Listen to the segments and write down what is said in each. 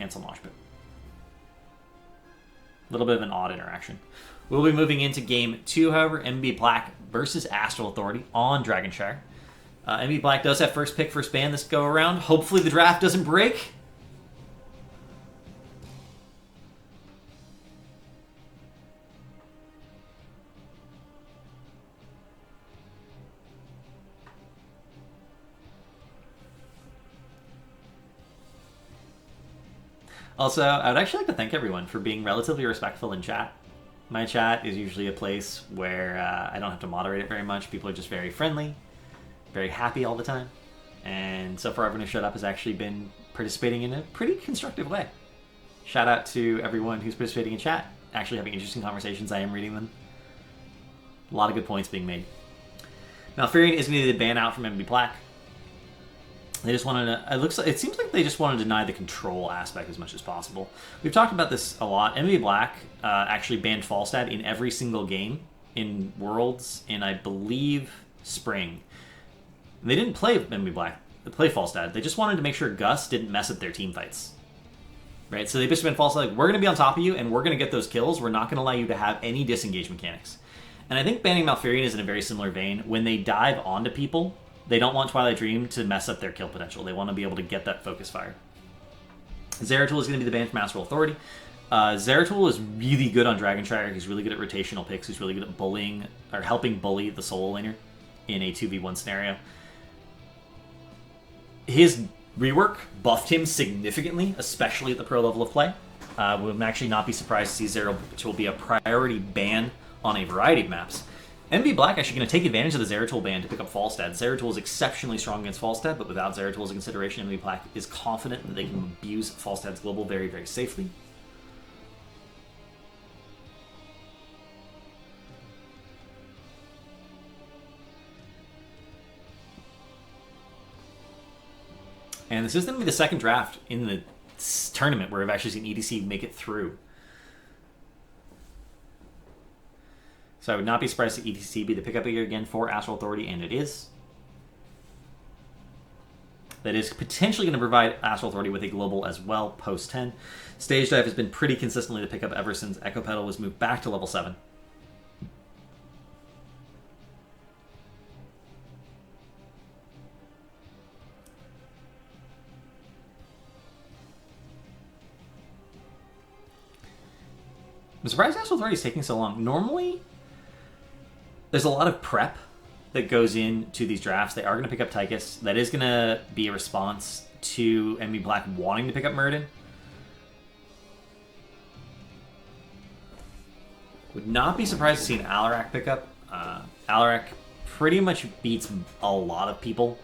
cancel Mosh Pit. A little bit of an odd interaction. We'll be moving into Game 2, however, MB Black versus Astral Authority on Dragonshire. MB Black does have first pick, first ban this go around. Hopefully the draft doesn't break. Also, I would actually like to thank everyone for being relatively respectful in chat. My chat is usually a place where I don't have to moderate it very much. People are just very friendly, very happy all the time. And so far, everyone who showed up has actually been participating in a pretty constructive way. Shout out to everyone who's participating in chat, actually having interesting conversations. I am reading them. A lot of good points being made. Malfurion is needed to ban out from MB Black. They just wanted to. It seems like they just want to deny the control aspect as much as possible. We've talked about this a lot. MB Black actually banned Falstad in every single game in Worlds in, I believe, Spring. They didn't play MB Black. They play Falstad. They just wanted to make sure Gus didn't mess up their team fights. Right? So they just been Falstad like, we're going to be on top of you and we're going to get those kills. We're not going to allow you to have any disengage mechanics. And I think banning Malfurion is in a very similar vein. When they dive onto people, they don't want Twilight Dream to mess up their kill potential. They want to be able to get that focus fire. Zeratul is going to be the ban from Astral Authority. Zeratul is really good on Dragonshire. He's really good at rotational picks. He's really good at bullying, or helping bully the solo laner in a 2v1 scenario. His rework buffed him significantly, especially at the pro level of play. Would actually not be surprised to see Zeratul be a priority ban on a variety of maps. MB Black actually going to take advantage of the Zeratul ban to pick up Falstad. Zeratul is exceptionally strong against Falstad, but without Zeratul as a consideration, MB Black is confident that they can abuse Falstad's global very, very safely. And this is going to be the second draft in the tournament where we've actually seen EDC make it through. So I would not be surprised to EDC be the pickup here again for Astral Authority, and it is. That is potentially going to provide Astral Authority with a global as well, post 10. Stage Dive has been pretty consistently the pickup ever since Echo Pedal was moved back to level 7. I'm surprised Astral Authority is taking so long. Normally, there's a lot of prep that goes into these drafts. They are going to pick up Tychus. That is going to be a response to MB Black wanting to pick up Muradin. Would not be surprised to see an Alarak pick up. Alarak pretty much beats a lot of people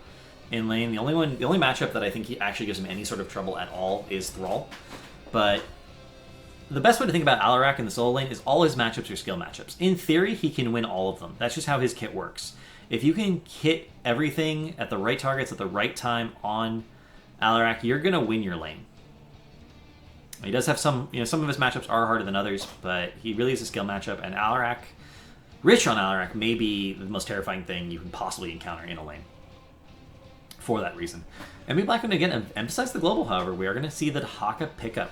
in lane. The only matchup that I think he actually gives him any sort of trouble at all is Thrall. But the best way to think about Alarak in the solo lane is all his matchups are skill matchups. In theory, he can win all of them. That's just how his kit works. If you can hit everything at the right targets at the right time on Alarak, you're going to win your lane. He does have some of his matchups are harder than others, but he really is a skill matchup, and Alarak, Rich on Alarak, may be the most terrifying thing you can possibly encounter in a lane. For that reason. MB Black, and again, emphasize the global, however, we are going to see the Dahaka pickup.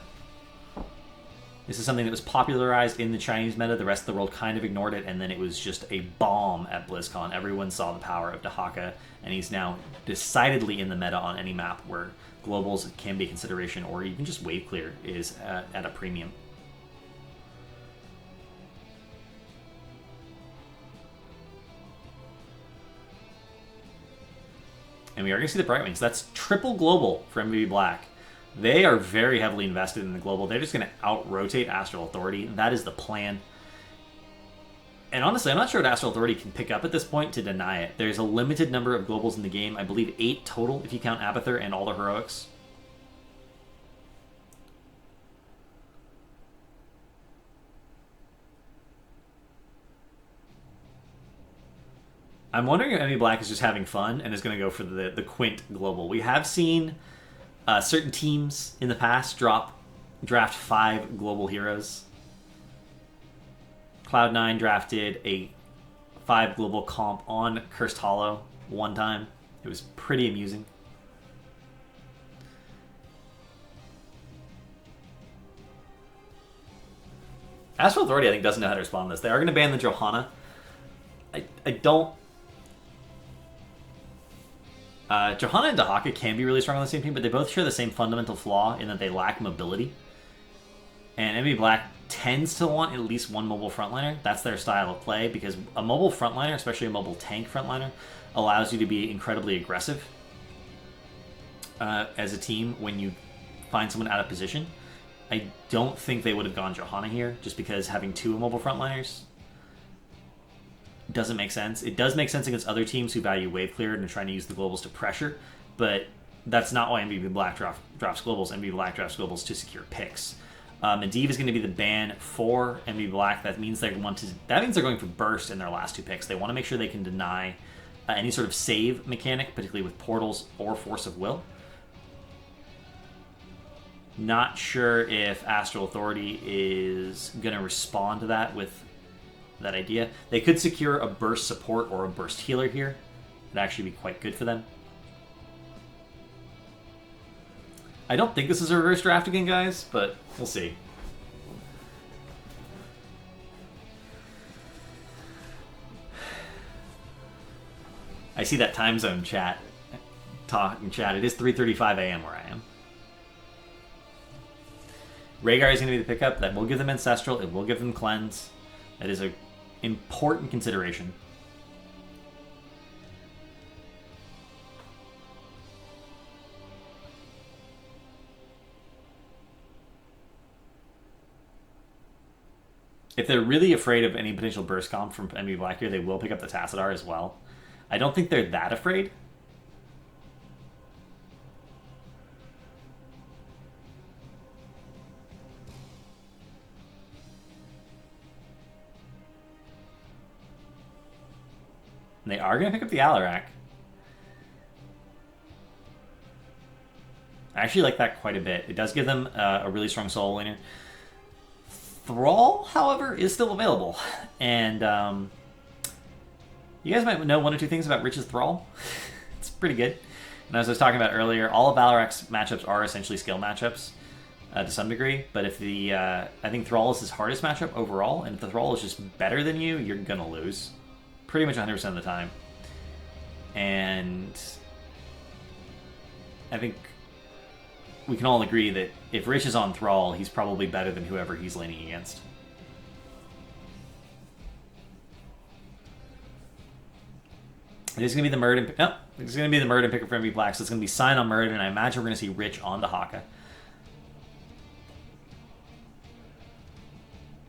This is something that was popularized in the Chinese meta. The rest of the world kind of ignored it, and then it was just a bomb at BlizzCon. Everyone saw the power of Dahaka, and he's now decidedly in the meta on any map where globals can be a consideration, or even just wave clear is at a premium. And we are going to see the Bright Wings. That's triple global for MB Black. They are very heavily invested in the global. They're just going to out-rotate Astral Authority. That is the plan. And honestly, I'm not sure what Astral Authority can pick up at this point to deny it. There's a limited number of globals in the game. I believe 8 total if you count Abathur and all the heroics. I'm wondering if MB Black is just having fun and is going to go for the Quint global. We have seen certain teams in the past draft 5 global heroes. Cloud9 drafted a 5 global comp on Cursed Hollow one time. It was pretty amusing. Astral Authority, I think, doesn't know how to respond to this. They are going to ban the Johanna. I don't... Johanna and Dahaka can be really strong on the same team, but they both share the same fundamental flaw in that they lack mobility. And Envy Black tends to want at least one mobile frontliner. That's their style of play, because a mobile frontliner, especially a mobile tank frontliner, allows you to be incredibly aggressive as a team when you find someone out of position. I don't think they would have gone Johanna here, just because having two mobile frontliners doesn't make sense. It does make sense against other teams who value wave clear and are trying to use the globals to pressure, but that's not why MVP Black drops globals. MVP Black drops globals to secure picks. Medivh is going to be the ban for MVP Black. That means they're going for burst in their last two picks. They want to make sure they can deny any sort of save mechanic, particularly with portals or force of will. Not sure if Astral Authority is going to respond to that with that idea. They could secure a burst support or a burst healer here. It'd actually be quite good for them. I don't think this is a reverse draft again, guys, but we'll see. I see that time zone chat. Talking chat. It is 3:35 a.m. where I am. Rhaegar is going to be the pickup. That will give them Ancestral. It will give them Cleanse. That is an important consideration. If they're really afraid of any potential burst comp from Envy Black here, they will pick up the Tassadar as well. I don't think they're that afraid. And they are going to pick up the Alarak. I actually like that quite a bit. It does give them a really strong solo laner. Thrall, however, is still available. And you guys might know one or two things about Rich's Thrall. It's pretty good. And as I was talking about earlier, all of Alarak's matchups are essentially skill matchups to some degree. But if the I think Thrall is his hardest matchup overall, and if the Thrall is just better than you, you're going to lose. Pretty much 100% of the time. And I think we can all agree that if Rich is on Thrall, he's probably better than whoever he's laning against. It is going to be the Muradin. Oh, it's going to be the Muradin picker for MV Black, so it's going to be Sign on Muradin, and I imagine we're going to see Rich on the Haka.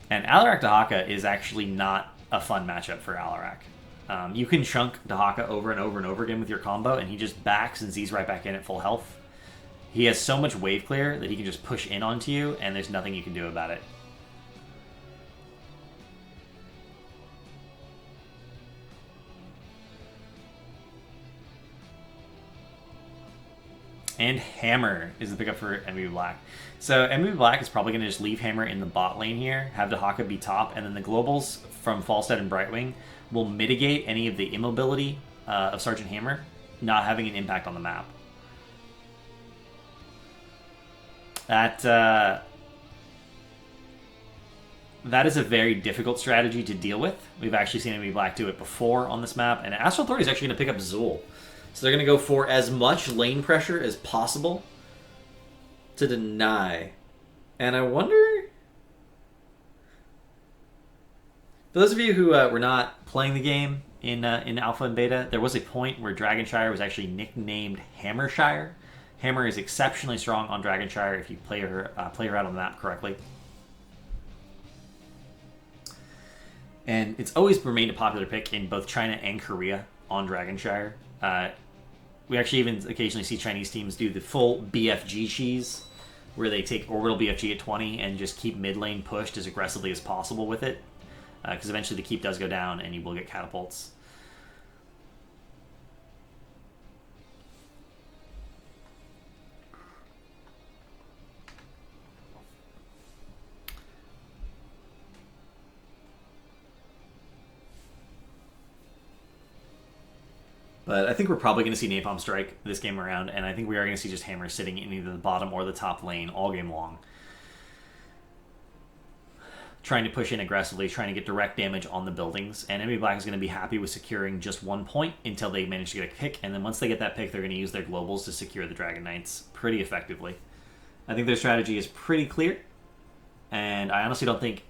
And Alarak Dahaka is actually not a fun matchup for Alarak. You can chunk Dahaka over and over and over again with your combo, and he just backs and Z's right back in at full health. He has so much wave clear that he can just push in onto you, and there's nothing you can do about it. And Hammer is the pickup for MVP Black. So MVP Black is probably going to just leave Hammer in the bot lane here, have Dahaka be top, and then the globals from Falstad and Brightwing will mitigate any of the immobility of Sergeant Hammer not having an impact on the map. That is a very difficult strategy to deal with. We've actually seen MVP Black do it before on this map, and Astral Authority is actually going to pick up Zool. So they're going to go for as much lane pressure as possible to deny. And I wonder... For those of you who were not playing the game in Alpha and Beta, there was a point where Dragonshire was actually nicknamed Hammershire. Hammer is exceptionally strong on Dragonshire if you play her out on the map correctly. And it's always remained a popular pick in both China and Korea on Dragonshire. We actually even occasionally see Chinese teams do the full BFG cheese, where they take orbital BFG at 20 and just keep mid lane pushed as aggressively as possible with it. Because eventually the keep does go down and you will get catapults. But I think we're probably going to see Napalm Strike this game around, and I think we are going to see just Hammer sitting in either the bottom or the top lane all game long. trying to push in aggressively, trying to get direct damage on the buildings, and enemy black is going to be happy with securing just 1 point until they manage to get a pick, and then once they get that pick, they're going to use their globals to secure the Dragon Knights pretty effectively. I think their strategy is pretty clear, and I honestly don't think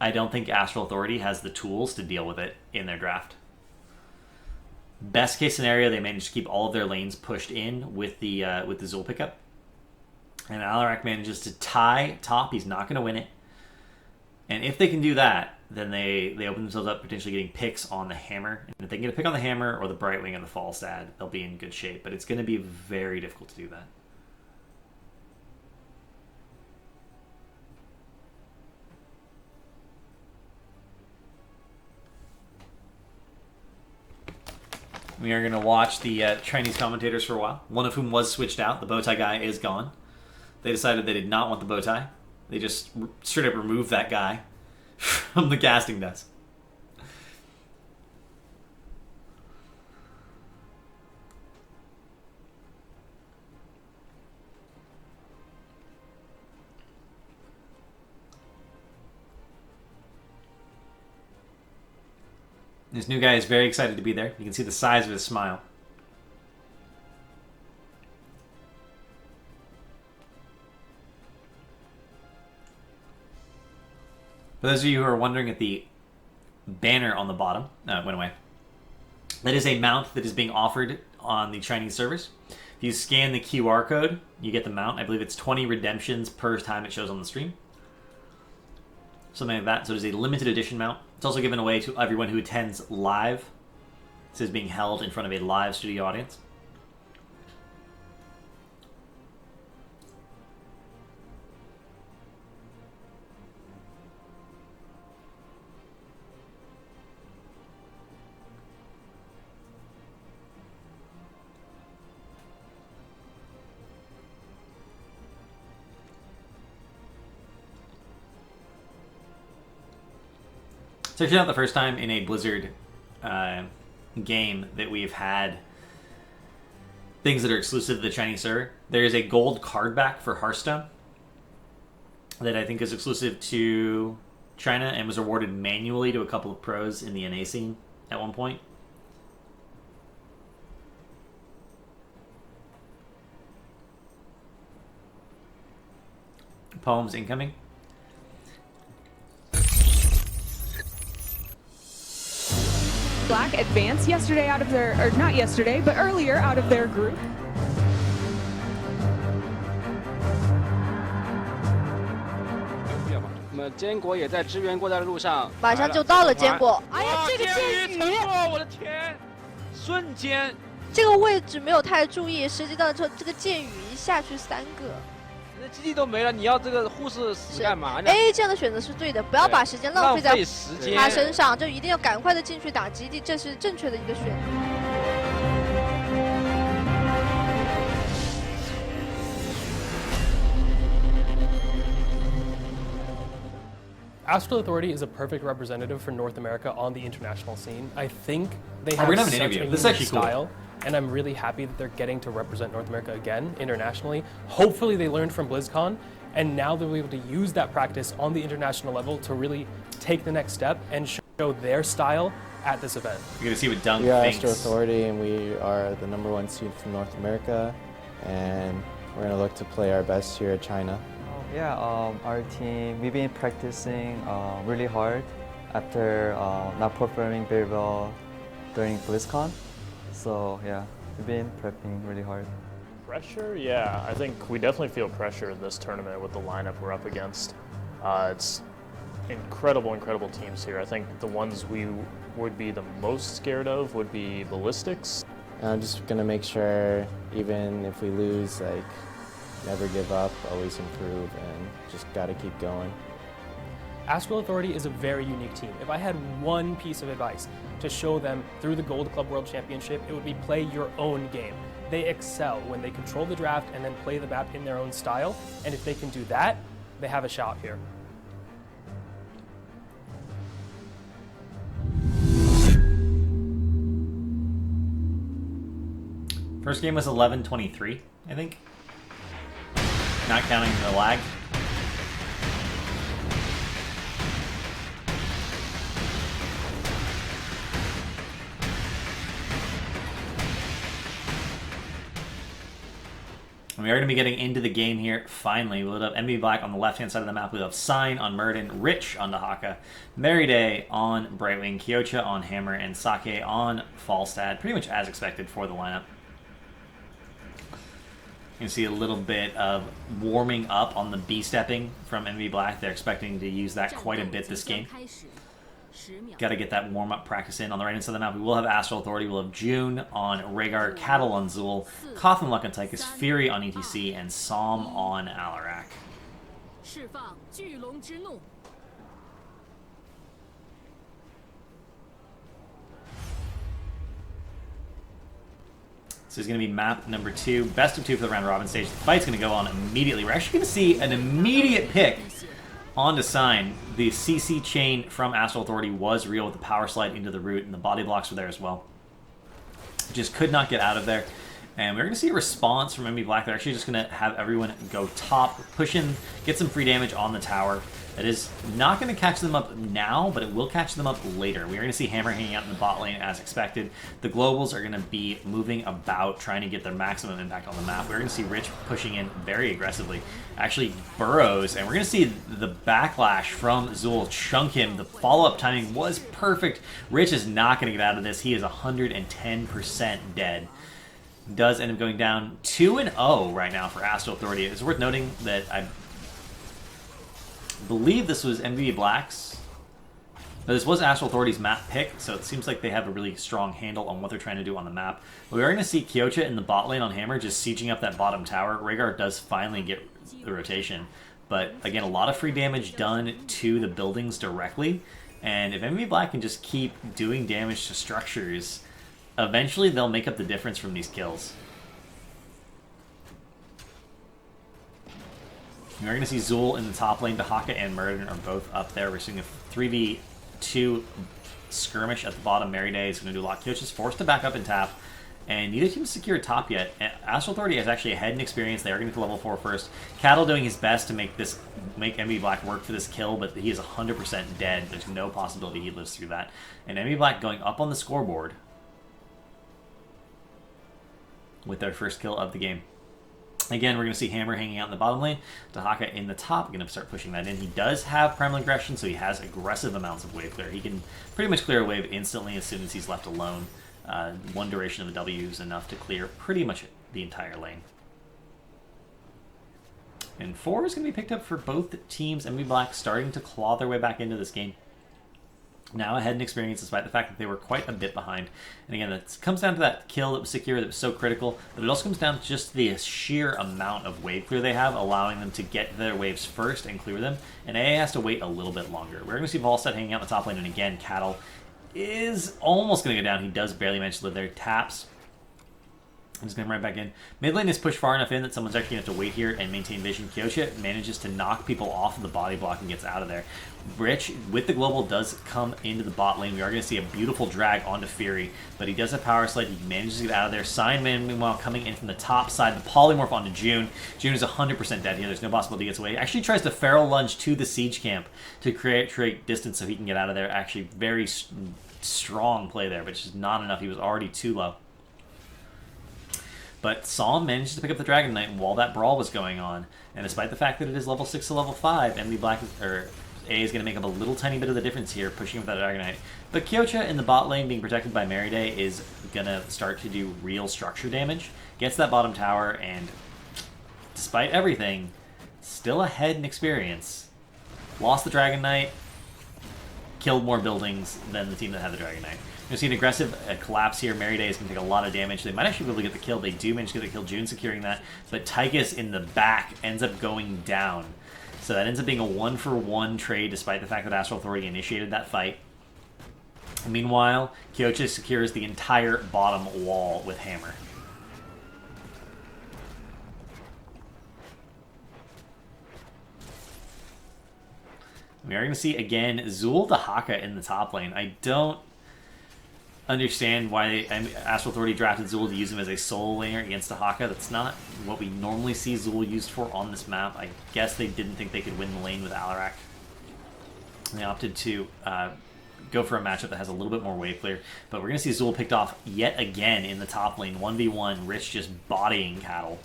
Astral Authority has the tools to deal with it in their draft. Best case scenario, they manage to keep all of their lanes pushed in with the Zul pickup, and Alarak manages to tie top. He's not going to win it. And if they can do that, then they open themselves up potentially getting picks on the hammer. And if they can get a pick on the hammer or the Brightwing and the Falstad, they'll be in good shape. But it's going to be very difficult to do that. We are going to watch the Chinese commentators for a while, one of whom was switched out. The bowtie guy is gone. They decided they did not want the bowtie. They just straight up removed that guy from the casting desk. This new guy is very excited to be there. You can see the size of his smile. For those of you who are wondering at the banner on the bottom, no, it went away. That is a mount that is being offered on the Chinese servers. If you scan the QR code, you get the mount. I believe it's 20 redemptions per time it shows on the stream. Something like that. So it is a limited edition mount. It's also given away to everyone who attends live. This is being held in front of a live studio audience. It's actually not the first time in a Blizzard game that we've had things that are exclusive to the Chinese server. There is a gold card back for Hearthstone that I think is exclusive to China and was awarded manually to a couple of pros in the NA scene at one point. Poems incoming. Black advanced yesterday out of their, or not yesterday, but earlier out of their group. 那么坚果也在支援过来的路上，马上就到了坚果。哎呀，哇这个箭雨，我的天，瞬间，这个位置没有太注意，实际到这个箭雨一下去3个。 那基地都没了，你要这个护士死干嘛呢？哎，这样的选择是对的，不要把时间浪费在时间他身上，就一定要赶快的进去打基地，这是正确的一个选择。 Astral Authority is a perfect representative for North America on the international scene. I think they have we're gonna have such an a interview. unique This is actually cool. style, and I'm really happy that they're getting to represent North America again internationally. Hopefully they learned from BlizzCon, and now they'll be able to use that practice on the international level to really take the next step and show their style at this event. You're going to see what Dunk We are thinks. Astral Authority, and we are the #1 seed from North America, and we're going to look to play our best here at China. Yeah, our team, we've been practicing really hard after not performing very well during BlizzCon. So yeah, we've been prepping really hard. Pressure? Yeah, I think we definitely feel pressure in this tournament with the lineup we're up against. It's incredible teams here. I think the ones we would be the most scared of would be Ballistics. And I'm just going to make sure, even if we lose, like, never give up, always improve, and just got to keep going. Astral Authority is a very unique team. If I had one piece of advice to show them through the Gold Club World Championship, it would be play your own game. They excel when they control the draft and then play the map in their own style, and if they can do that, they have a shot here. First game was 11-23, I think. Not counting the lag. we are going to be getting into the game here. Finally, we'll have MB Black on the left-hand side of the map. We'll have Sign on Murden, Rich on Dahaka, Merryday on Brightwing, Kyocha on Hammer, and Sake on Falstad. Pretty much as expected for the lineup. You can see a little bit of warming up on the B-stepping from MB Black. They're expecting to use that quite a bit this game. Got to get that warm-up practice in. On the right-hand side of the map, we will have Astral Authority. We'll have June on Rhaegar, Cattle on Zool, Coffin Luck on Tychus, Fury on ETC, and Psalm on Alarak. So it's going to be map number 2, best of 2 for the round robin stage. The fight's going to go on immediately. We're actually going to see an immediate pick onto Sign. The CC chain from Astral Authority was real with the power slide into the root, and the body blocks were there as well. Just could not get out of there. And we're going to see a response from MB Black. They're actually just going to have everyone go top, push in, get some free damage on the tower. That is not going to catch them up now, but it will catch them up later. We're going to see Hammer hanging out in the bot lane as expected. The Globals are going to be moving about, trying to get their maximum impact on the map. We're going to see Rich pushing in very aggressively. Actually burrows, and we're going to see the backlash from Zool chunk him. The follow-up timing was perfect. Rich is not going to get out of this. He is 110% dead. Does end up going down 2-0 right now for Astral Authority. It's worth noting that I believe this was MVB Black's. But this was Astral Authority's map pick, so it seems like they have a really strong handle on what they're trying to do on the map. We are going to see Kyocha in the bot lane on Hammer just sieging up that bottom tower. Rhaegar does finally get the rotation, but again, a lot of free damage done to the buildings directly, and if MVB Black can just keep doing damage to structures, eventually they'll make up the difference from these kills. We're going to see Zool in the top lane. Dahaka and Murden are both up there. We're seeing a 3v2 skirmish at the bottom. Merryday is going to do a lot. Kyocha's forced to back up and tap, and neither team has secured top yet. Astral Authority is actually ahead in experience. They are going to level 4 first. Cattle doing his best to make MB Black work for this kill, but he is 100% dead. There's no possibility he lives through that. And MB Black going up on the scoreboard with their first kill of the game. Again, we're going to see Hammer hanging out in the bottom lane. Dahaka in the top, going to start pushing that in. He does have Primal Aggression, so he has aggressive amounts of wave clear. He can pretty much clear a wave instantly as soon as he's left alone. One duration of the W is enough to clear pretty much the entire lane. And 4 is going to be picked up for both teams. MB Black starting to claw their way back into this game. Now ahead in experience, despite the fact that they were quite a bit behind. And again, it comes down to that kill that was secure, that was so critical, but it also comes down to just the sheer amount of wave clear they have, allowing them to get their waves first and clear them. And AA has to wait a little bit longer. We're going to see Volstead hanging out in the top lane, and again, Cattle is almost going to go down. He does barely manage to live there. Taps. I'm just going right back in. Mid lane is pushed far enough in that someone's actually going to have to wait here and maintain vision. Kyocha manages to knock people off of the body block and gets out of there. Rich, with the global, does come into the bot lane. We are going to see a beautiful drag onto Fury, but he does have power slide. He manages to get out of there. Signman, meanwhile, coming in from the top side. The polymorph onto June. June is 100% dead here. There's no possibility he gets away. He actually tries to feral lunge to the siege camp to create distance so he can get out of there. Actually, very strong play there, but just not enough. He was already too low. But Psalm managed to pick up the Dragon Knight while that brawl was going on. And despite the fact that it is level 6 to level 5, MB Black A is going to make up a little tiny bit of the difference here, pushing with that Dragon Knight. But Kyocha in the bot lane, being protected by Merryday, is going to start to do real structure damage. Gets that bottom tower, and despite everything, still ahead in experience. Lost the Dragon Knight, killed more buildings than the team that had the Dragon Knight. You'll see an aggressive collapse here. Merryday is going to take a lot of damage. They might actually be able to get the kill. They do manage to get the kill. June securing that. But Tychus in the back ends up going down. So that ends up being a 1-for-1 trade, despite the fact that Astral Authority initiated that fight. Meanwhile, Kyocha secures the entire bottom wall with Hammer. We are going to see, again, Zool Dahaka in the top lane. I don't understand why Astral Authority drafted Zool to use him as a solo laner against Dahaka. That's not what we normally see Zool used for on this map. I guess they didn't think they could win the lane with Alarak. They opted to go for a matchup that has a little bit more wave clear. But we're going to see Zool picked off yet again in the top lane. 1v1, Rich just bodying Cattle.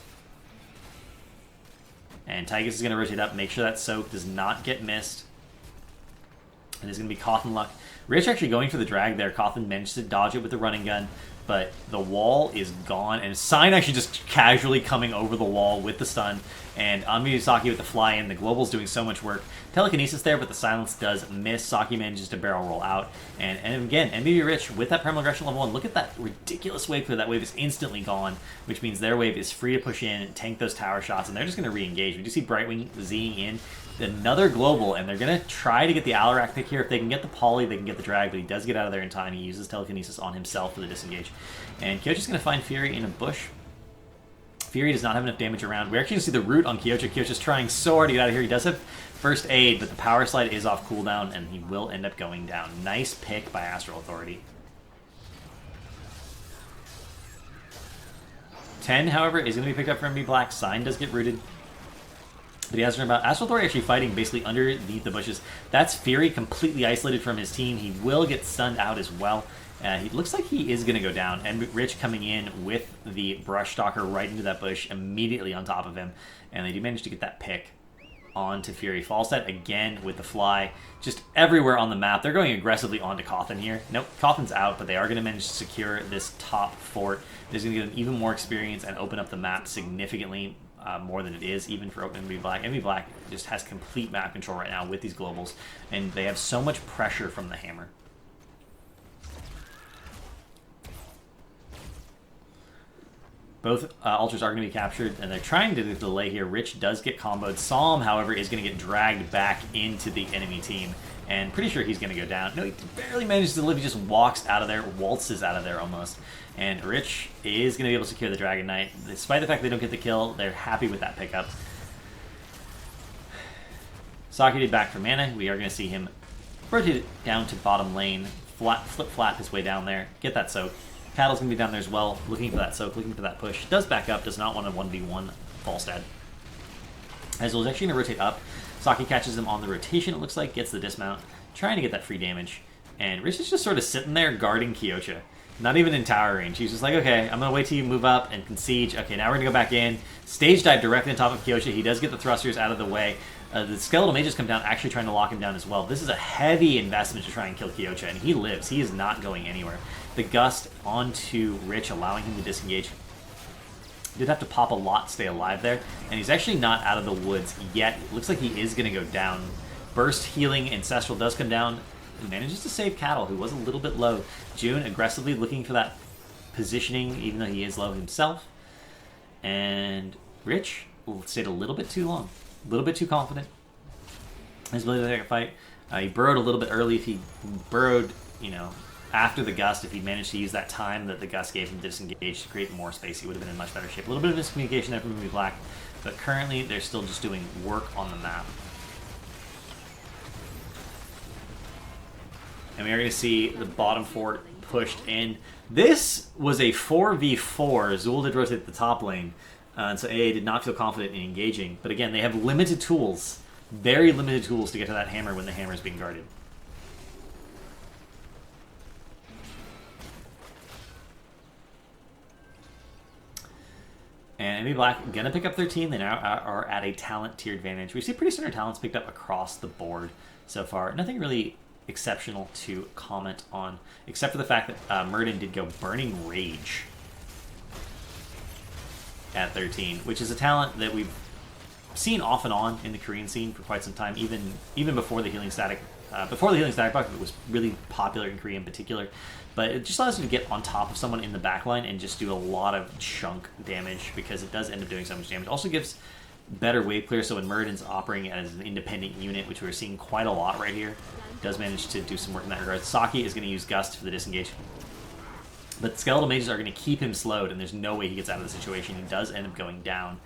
And Tygus is going to rotate up, make sure that soak does not get missed. And it's going to be Cawthon luck. Rich actually going for the drag there. Cawthon managed to dodge it with the running gun, but the wall is gone. And Sign actually just casually coming over the wall with the stun. And Anmi Saki with the fly in. The Global's doing so much work. Telekinesis there, but the silence does miss. Saki manages to barrel roll out. And again, MVP Rich with that Primal Aggression level 1. Look at that ridiculous wave clear. That wave is instantly gone, which means their wave is free to push in and tank those tower shots, and they're just going to re-engage. We do see Brightwing Zing in. Another Global, and they're going to try to get the Alarak pick here. If they can get the Poly, they can get the drag, but he does get out of there in time. He uses Telekinesis on himself for the disengage. And Kyochi's going to find Fury in a bush. Fury does not have enough damage around. We're actually going to see the root on Kyocha. Kyocha's trying so hard to get out of here. He does have first aid, but the power slide is off cooldown, and he will end up going down. Nice pick by Astral Authority. 10, however, is going to be picked up from MB Black. Sign does get rooted, but he has to turn about. Astral Authority actually fighting basically underneath the bushes. That's Fury completely isolated from his team. He will get stunned out as well. He looks like he is going to go down. And Rich coming in with the Brush Stalker right into that bush, immediately on top of him. And they do manage to get that pick onto Fury. Falstad again with the fly. Just everywhere on the map. They're going aggressively onto Cawthon here. Nope, Cawthon's out, but they are going to manage to secure this top fort. There's going to get them even more experience and open up the map significantly more than it is, even for MB Black. MB Black just has complete map control right now with these globals, and they have so much pressure from the hammer. Both altars are going to be captured, and they're trying to delay here. Rich does get comboed. Psalm, however, is going to get dragged back into the enemy team, and pretty sure he's going to go down. No, he barely manages to live. He just walks out of there, waltzes out of there almost. And Rich is going to be able to secure the Dragon Knight. Despite the fact they don't get the kill, they're happy with that pickup. Saki did back for mana. We are going to see him rotate down to bottom lane, flip-flap his way down there, get that soak. Paddle's going to be down there as well, looking for that soak, looking for that push. Does back up, does not want a 1v1 Falstad. As well is actually going to rotate up. Saki catches him on the rotation, it looks like, gets the dismount, trying to get that free damage. And Rich is just sort of sitting there guarding Kyocha. Not even in tower range. He's just like, okay, I'm going to wait till you move up and concede. Okay, now we're going to go back in. Stage dive directly on top of Kyocha. He does get the thrusters out of the way. The skeletal mages come down, actually trying to lock him down as well. This is a heavy investment to try and kill Kyocha, and he lives. He is not going anywhere. The gust onto Rich, allowing him to disengage. Did have to pop a lot to stay alive there, and he's actually not out of the woods yet. It looks like he is going to go down. Burst healing, Ancestral does come down. He manages to save Cattle, who was a little bit low. June aggressively looking for that positioning, even though he is low himself. And Rich stayed a little bit too long. A little bit too confident. His ability to take a fight. He burrowed a little bit early. If he burrowed, after the gust, if he managed to use that time that the gust gave him to disengage to create more space, he would have been in much better shape. A little bit of miscommunication there from MB Black, but currently they're still just doing work on the map. And we are going to see the bottom fort pushed in. This was a 4v4. Zul did rotate the top lane. And so AA did not feel confident in engaging. But again, they have limited tools. Very limited tools to get to that hammer when the hammer is being guarded. And MB Black going to pick up 13. They now are at a talent tier advantage. We see pretty standard talents picked up across the board so far. Nothing really exceptional to comment on, except for the fact that Murden did go Burning Rage at 13, which is a talent that we've seen off and on in the Korean scene for quite some time, even before the Healing Static. Before the Healing Static bucket was really popular in Korea in particular, but it just allows you to get on top of someone in the backline and just do a lot of chunk damage, because it does end up doing so much damage. Also gives better wave clear, so when Murden's operating as an independent unit, which we're seeing quite a lot right here, does manage to do some work in that regard. Saki is going to use Gust for the disengage. But Skeletal Mages are going to keep him slowed, and there's no way he gets out of the situation. He does end up going down.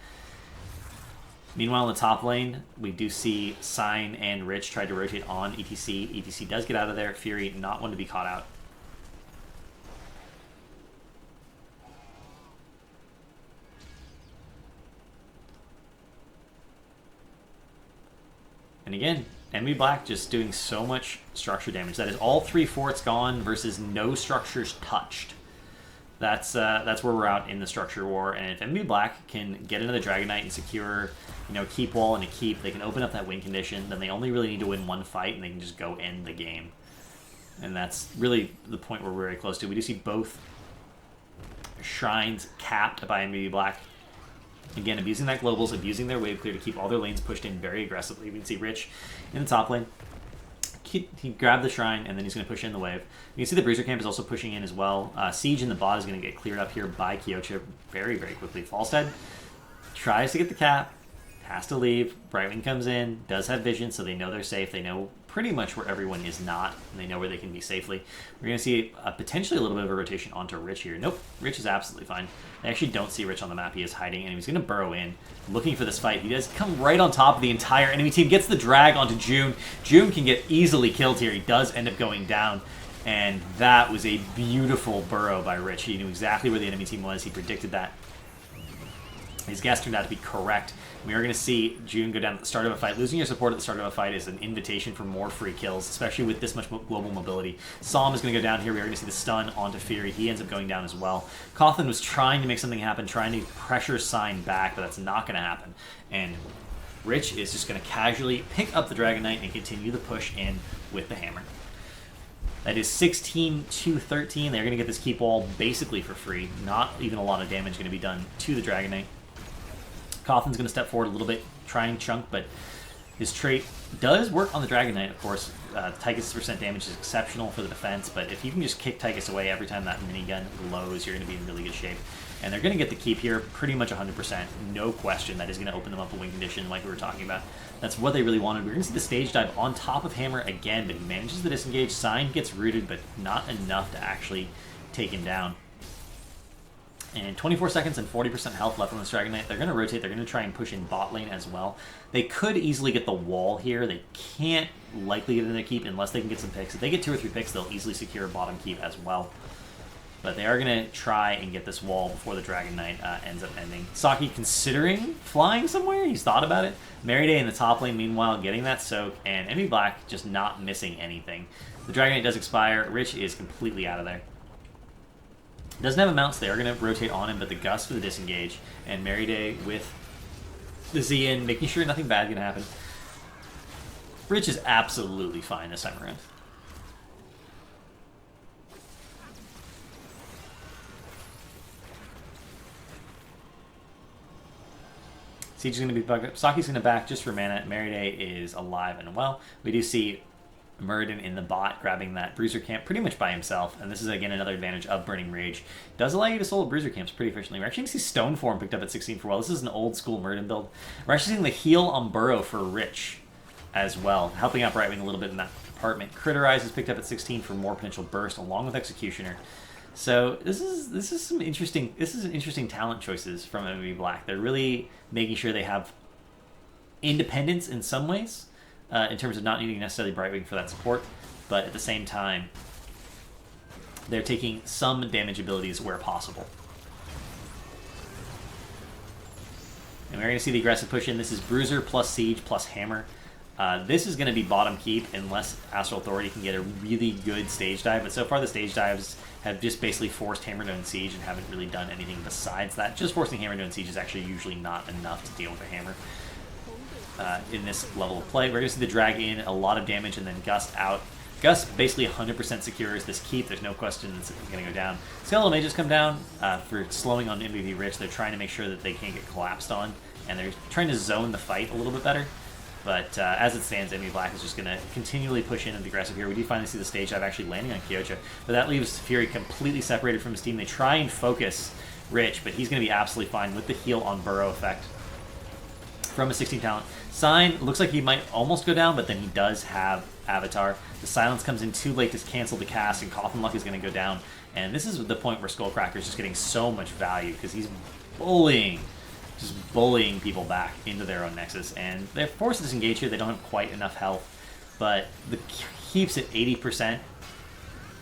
Meanwhile, in the top lane, we do see Sign and Rich try to rotate on ETC. ETC does get out of there. Fury, not one to be caught out. And again, MB Black just doing so much structure damage. That is all 3 forts gone versus no structures touched. That's where we're out in the structure war, and if MB Black can get into the Dragon Knight and secure, keep wall and a keep, they can open up that win condition. Then they only really need to win one fight, and they can just go end the game. And that's really the point we're very close to. We do see both shrines capped by MB Black. Again, abusing that globals, abusing their wave clear to keep all their lanes pushed in very aggressively. We can see Rich in the top lane. He grabbed the shrine, and then he's going to push in the wave. You can see the Bruiser Camp is also pushing in as well. Siege in the bot is going to get cleared up here by Kyocha very, very quickly. Falstead tries to get the cap, has to leave. Brightwing comes in, does have vision, so they know they're safe. They know pretty much where everyone is not, and they know where they can be safely. We're going to see potentially a little bit of a rotation onto Rich here. Nope, Rich is absolutely fine. I actually don't see Rich on the map. He is hiding, and he's going to burrow in, looking for this fight. He does come right on top of the entire enemy team, gets the drag onto June. June can get easily killed here. He does end up going down, and that was a beautiful burrow by Rich. He knew exactly where the enemy team was. He predicted that. His guess turned out to be correct. We are going to see June go down at the start of a fight. Losing your support at the start of a fight is an invitation for more free kills, especially with this much global mobility. Psalm is going to go down here. We are going to see the stun onto Fury. He ends up going down as well. Cawthon was trying to make something happen, trying to pressure Sign back, but that's not going to happen. And Rich is just going to casually pick up the Dragon Knight and continue the push in with the hammer. That is 16-13. They're going to get this keep wall basically for free. Not even a lot of damage going to be done to the Dragon Knight. Cawthon's going to step forward a little bit, try and chunk, but his trait does work on the Dragon Knight, of course. Tychus' percent damage is exceptional for the defense, but if you can just kick Tychus away every time that minigun glows, you're going to be in really good shape. And they're going to get the keep here pretty much 100%. No question. That is going to open them up a win condition like we were talking about. That's what they really wanted. We're going to see the stage dive on top of Hammer again, but he manages the disengage. Sign gets rooted, but not enough to actually take him down. And 24 seconds and 40% health left on this Dragon Knight. They're going to rotate. They're going to try and push in bot lane as well. They could easily get the wall here. They can't likely get in their keep unless they can get some picks. If they get 2 or 3 picks, they'll easily secure a bottom keep as well. But they are going to try and get this wall before the Dragon Knight ends up ending. Saki considering flying somewhere. He's thought about it. Merryday in the top lane, meanwhile, getting that soak. And Enemy Black just not missing anything. The Dragon Knight does expire. Rich is completely out of there. Doesn't have a mount, so they are going to rotate on him, but the Gust for the disengage, and Merryday with the Z in, making sure nothing bad can happen. Rich is absolutely fine this time around. Siege is going to be bugged up. Saki's going to back just for mana. Merryday is alive and well. We do see Muradin in the bot grabbing that Bruiser Camp pretty much by himself, and this is again another advantage of Burning Rage. Does allow you to solo Bruiser Camps pretty efficiently. We're actually going to see Stone Form picked up at 16 for well. This is an old school Muradin build. We're actually seeing the heal on Burrow for Rich as well, helping out Brightwing a little bit in that department. Critterize is picked up at 16 for more potential burst along with Executioner. So this is some interesting talent choices from MB Black. They're really making sure they have independence in some ways. In terms of not needing necessarily Brightwing for that support, but at the same time, they're taking some damage abilities where possible. And we're going to see the aggressive push in. This is Bruiser plus Siege plus Hammer. This is going to be bottom keep unless Astral Authority can get a really good stage dive, but so far the stage dives have just basically forced Hammer to Siege and haven't really done anything besides that. Just forcing Hammer to Siege is actually usually not enough to deal with a Hammer. In this level of play, we're going to see the drag in, a lot of damage, and then Gust out. Gust basically 100% secures this keep. There's no question it's going to go down. Skeletal Mages come down for slowing on MVP Rich. They're trying to make sure that they can't get collapsed on, and they're trying to zone the fight a little bit better. But as it stands, Enemy Black is just going to continually push in and be aggressive here. We do finally see the stage dive actually landing on Kyocha, but that leaves Fury completely separated from his team. They try and focus Rich, but he's going to be absolutely fine with the heal on Burrow effect from a 16 talent. Sign looks like he might almost go down, but then he does have Avatar. The silence comes in too late to cancel the cast, and Cawthon Luck is going to go down. And this is the point where Skullcracker is just getting so much value because he's just bullying people back into their own Nexus. And they're forced to disengage here. They don't have quite enough health, but the keeps at 80%.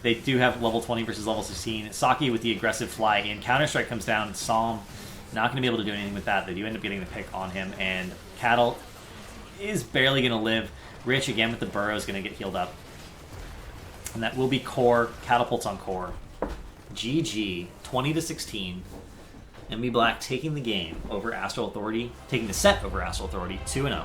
They do have level 20 versus level 16. Saki with the aggressive fly in. Counter-Strike comes down. Psalm not going to be able to do anything with that. They do end up getting the pick on him, and Cattle is barely going to live. Rich, again with the burrow, is going to get healed up. And that will be Core. Catapults on Core. GG 20-16. MB Black taking the game over Astral Authority, taking the set over Astral Authority 2-0.